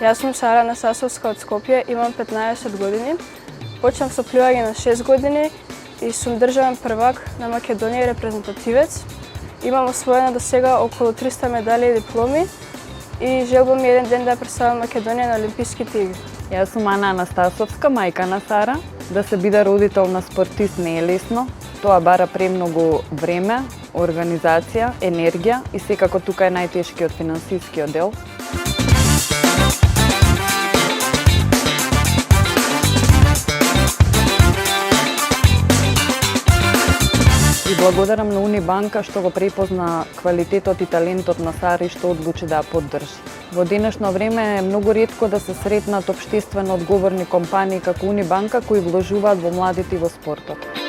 Јас сум Сара Насасовска од Скопје, имам 15 години. Почнав со пливање на 6 години и сум државен првак на Македонија и репрезентативец. Имам освоено до сега околу 300 медали и дипломи и желба ми еден ден да представам Македонија на Олимписките игри. Јас сум Ана Анастасовска, мајка на Сара. Да се биде родител на спортист не е лесно. Тоа бара премногу време, организација, енергија и секако тука е најтешкиот финансискиот дел. И благодарам на Унибанка што го препозна квалитетот и талентот на Сара и што одлучи да ја поддржи. Во денешно време е многу ретко да се сретнат општествено одговорни компании како Унибанка кои вложуваат во младите и во спортот.